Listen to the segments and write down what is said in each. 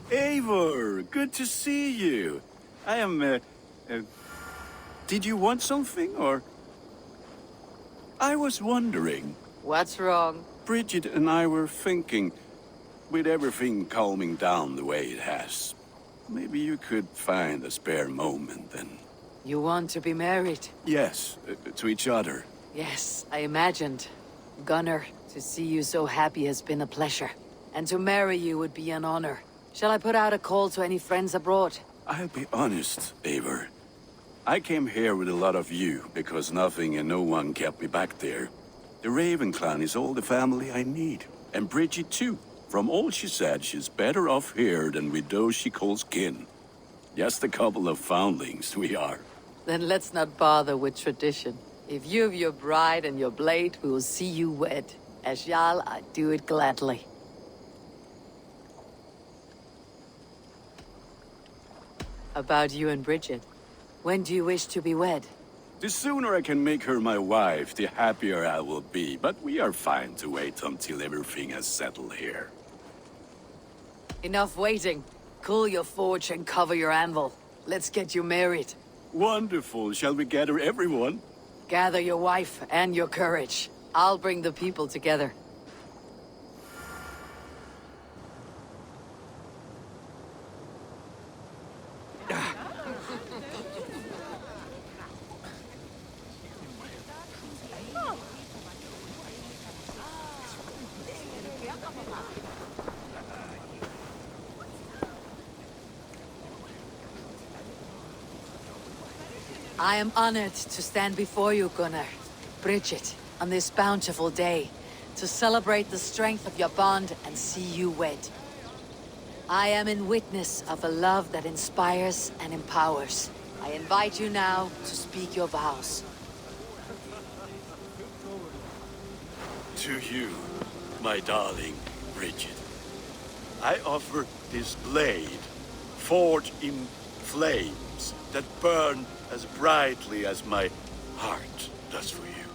Eivor, good to see you. I am, did you want something, or? I was wondering. What's wrong? Bridget and I were thinking, with everything calming down the way it has, maybe you could find a spare moment and... You want to be married? Yes, to each other. Yes, I imagined. Gunnar, to see you so happy has been a pleasure. And to marry you would be an honor. Shall I put out a call to any friends abroad? I'll be honest, Eivor. I came here with a lot of you, because nothing and no one kept me back there. The Raven clan is all the family I need. And Bridget too. From all she said, she's better off here than with those she calls kin. Just a couple of foundlings, we are. Then let's not bother with tradition. If you have your bride and your blade, we will see you wed. As Jarl, I do it gladly. About you and Bridget. When do you wish to be wed? The sooner I can make her my wife, the happier I will be. But we are fine to wait until everything has settled here. Enough waiting. Cool your forge and cover your anvil. Let's get you married. Wonderful. Shall we gather everyone? Gather your wife and your courage. I'll bring the people together. I am honored to stand before you, Gunnar, Bridget, on this bountiful day, to celebrate the strength of your bond and see you wed. I am in witness of a love that inspires and empowers. I invite you now to speak your vows. To you, my darling Bridget, I offer this blade, forged in flames that burn as brightly as my heart does for you.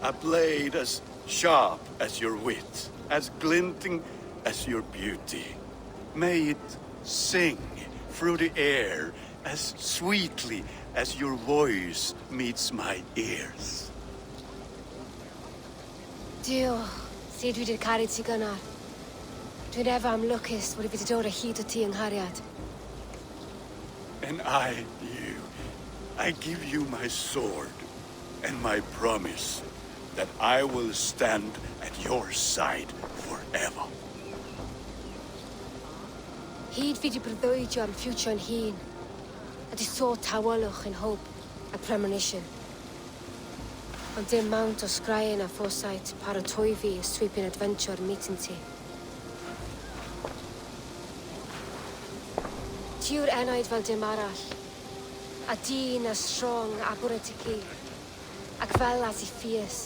A blade as sharp as your wit, as glinting as your beauty. May it sing through the air as sweetly as your voice meets my ears. Dio, sed vi det carit si Gunnar. Dwi'n efo am lwcus bod I wedi dod o hyd o ti yng nghariad. And I give you my sword and my promise that I will stand at your side forever. Hyd fi wedi breuddwydio am ffiwtio yn hun, a di sôn tawolwch yn hope a premonition. Ond dim mount o sgraen a foresight paratoi fi a sweeping adventure meeting ti. Tiw'r enaid fel dim arall, a dyn a strong a bwr at y ci, ac fel as I ffies,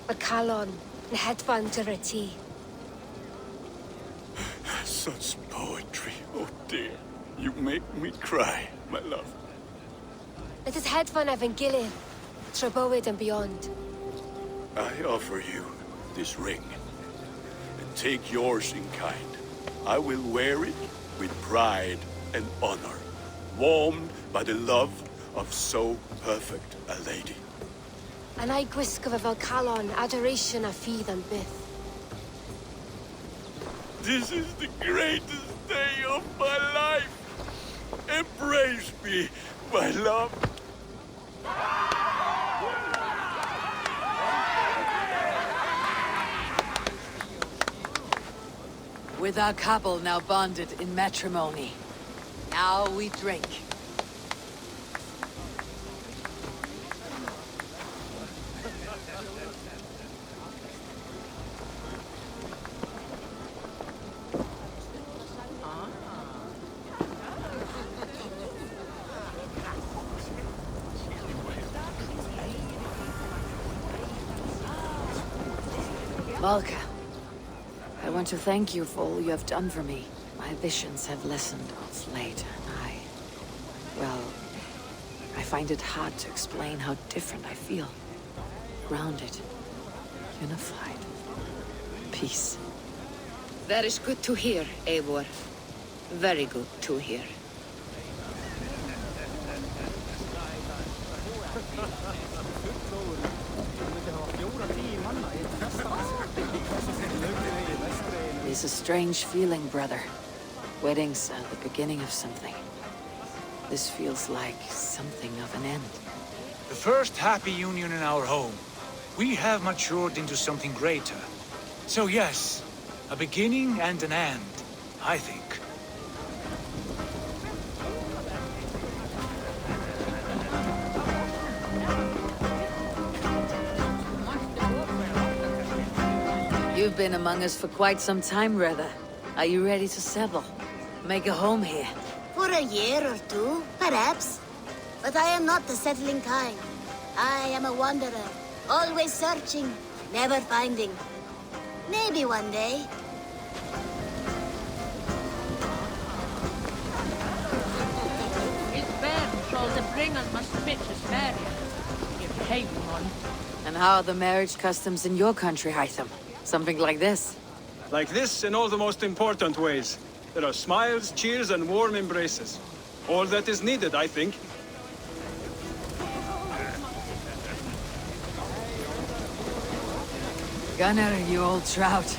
mae'r calon yn hedfan dyr y ti. Such poetry, oh dear. You make me cry, my love. Let us hedfan efo'n gilydd, tro bywyd and beyond. I offer you this ring, and take yours in kind. I will wear it with pride and honor, warmed by the love of so perfect a lady. And I gwisgo fe fel calon, adoration a ffydd am byth. This is the greatest day of my life. Embrace me, my love. With our couple now bonded in matrimony, now we drink. Valka, I want to thank you for all you have done for me. My visions have lessened of late, and well, I find it hard to explain how different I feel. Grounded, unified, peace. That is good to hear, Eivor. Very good to hear. It's a strange feeling, brother. Weddings are the beginning of something. This feels like something of an end. The first happy union in our home. We have matured into something greater. So yes, a beginning and an end, I think. You've been among us for quite some time, brother. Are you ready to settle? Make a home here? For a year or two, perhaps. But I am not the settling kind. I am a wanderer, always searching, never finding. Maybe one day. His bear shall the bringer must fit his barrier. If came on. And how are the marriage customs in your country, Hytham? Something like this? Like this in all the most important ways. There are smiles, cheers, and warm embraces. All that is needed, I think. Gunnar, you old trout.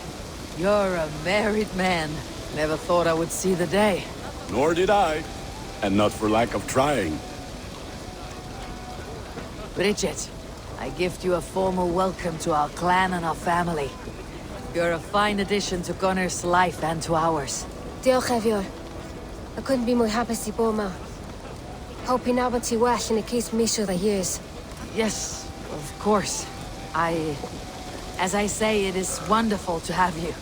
You're a married man. Never thought I would see the day. Nor did I. And not for lack of trying. Bridget, I gift you a formal welcome to our clan and our family. You're a fine addition to Gunnar's life and to ours. Diolch Evior. I couldn't be more happy to Boma. Hoping now but well in a case misho the years. Yes, of course. As I say, it is wonderful to have you.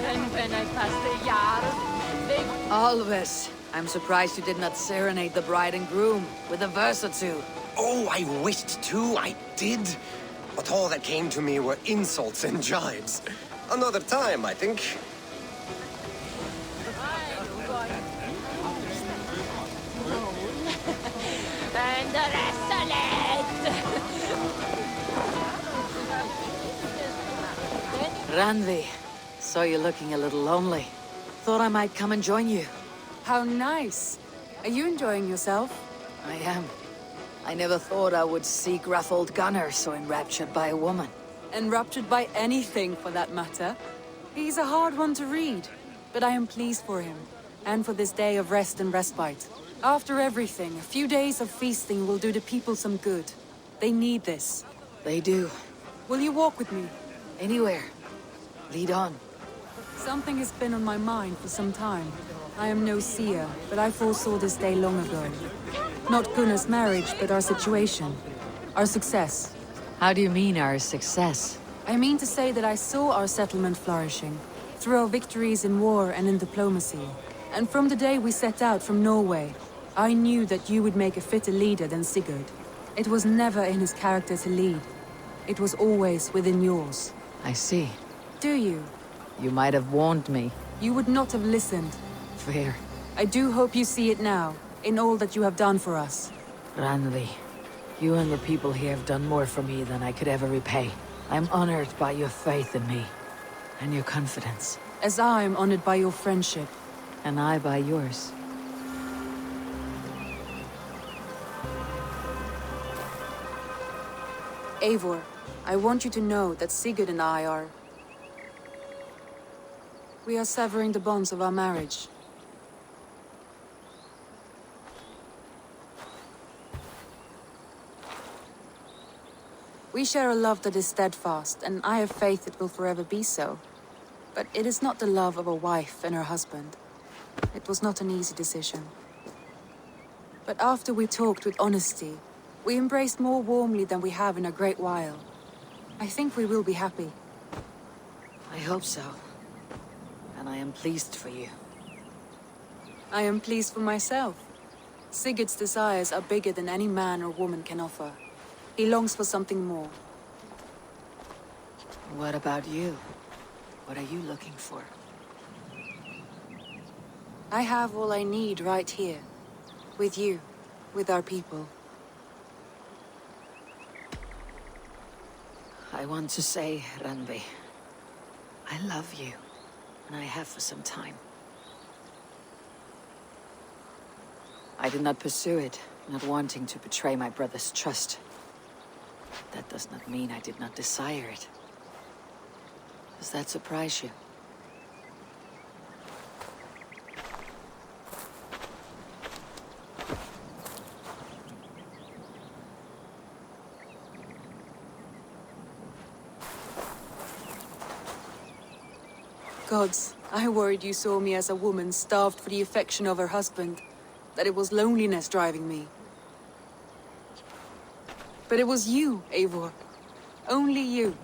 And when I pass the yard, they... Always. I'm surprised you did not serenade the bride and groom with a verse or two. Oh, I wished to, I did. But all that came to me were insults and jibes. Another time, I think. And the rest of it! Ranvi, saw you looking a little lonely. Thought I might come and join you. How nice. Are you enjoying yourself? I am. I never thought I would see gruff old Gunnar so enraptured by a woman. Enraptured by anything, for that matter. He's a hard one to read, but I am pleased for him, and for this day of rest and respite. After everything, a few days of feasting will do the people some good. They need this. They do. Will you walk with me? Anywhere. Lead on. Something has been on my mind for some time. I am no seer, but I foresaw this day long ago. Not Gunnar's marriage, but our situation. Our success. How do you mean our success? I mean to say that I saw our settlement flourishing, through our victories in war and in diplomacy. And from the day we set out from Norway, I knew that you would make a fitter leader than Sigurd. It was never in his character to lead. It was always within yours. I see. Do you? You might have warned me. You would not have listened. Fair. I do hope you see it now, in all that you have done for us. Ranvi, you and the people here have done more for me than I could ever repay. I'm honored by your faith in me, and your confidence. As I am honored by your friendship. And I by yours. Eivor, I want you to know that Sigurd and I are... We are severing the bonds of our marriage. We share a love that is steadfast, and I have faith it will forever be so. But it is not the love of a wife and her husband. It was not an easy decision. But after we talked with honesty, we embraced more warmly than we have in a great while. I think we will be happy. I hope so. And I am pleased for you. I am pleased for myself. Sigurd's desires are bigger than any man or woman can offer. He longs for something more. What about you? What are you looking for? I have all I need right here. With you. with our people. I want to say, Randvi, I love you, and I have for some time. I did not pursue it, not wanting to betray my brother's trust. That does not mean I did not desire it. Does that surprise you? Gods, I worried you saw me as a woman starved for the affection of her husband. That it was loneliness driving me. But it was you, Eivor. Only you.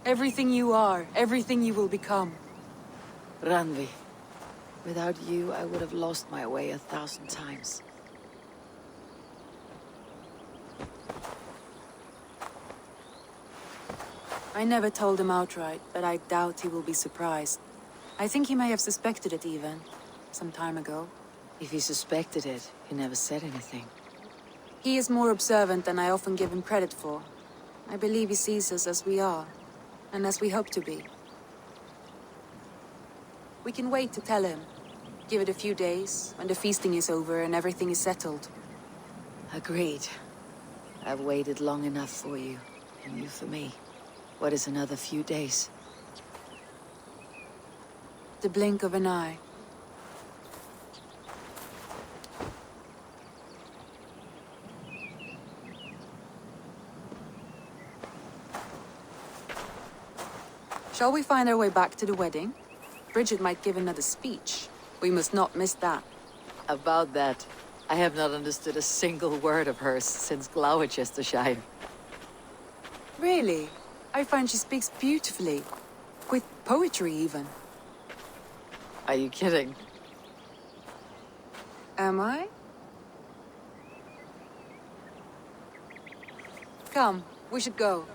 Everything you are, everything you will become. Randvi, without you, I would have lost my way 1,000 times. I never told him outright, but I doubt he will be surprised. I think he may have suspected it even, some time ago. If he suspected it, he never said anything. He is more observant than I often give him credit for. I believe he sees us as we are, and as we hope to be. We can wait to tell him. Give it a few days, when the feasting is over and everything is settled. Agreed. I've waited long enough for you, and you for me. What is another few days? The blink of an eye. Shall we find our way back to the wedding? Bridget might give another speech. We must not miss that. About that, I have not understood a single word of hers since Gloucestershire. Really? I find she speaks beautifully. With poetry, even. Are you kidding? Am I? Come, we should go.